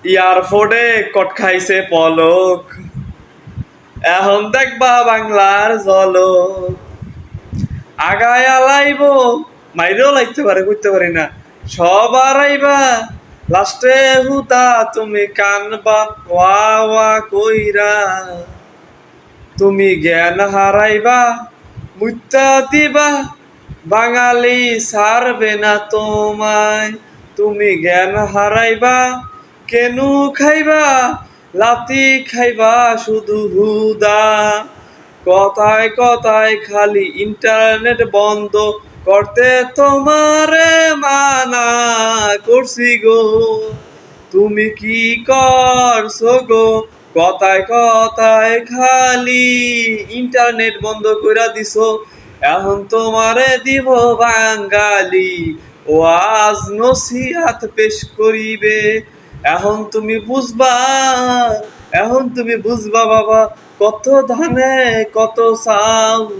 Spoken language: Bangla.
ইয়ারফোর্ডে কট খাইছে পলক, এখন দেখবা বাংলার ঝলক। আগায় আলাইব, মাইরেও লাইতে পারে, করতে পারি না। সব আড়াইবা, লাস্টে হুতা তুমি কানবা ওয়া ওয়া কইরা। তুমি জ্ঞান হারাইবা, মুত্যা দিবা, বাঙালি ছাড়বে না তোমায়। তুমি জ্ঞান হারাইবা, কেনু খাইবা, লাতি খাইবা শুধু হুদা। কথায় কথায় খালি ইন্টারনেট বন্ধ করতে তোমারে মানা করছি গো। তুমি কি করছো গো? কথায় কথায় খালি ইন্টারনেট বন্ধ কইরা দিছো, এখন তোমারে দিব বাঙালি ওয়াজ নসিহাত পেশ করিবে। এখন তুমি বুঝবা, এখন তুমি বুঝবা বাবা, কত ধানে কত চাউল।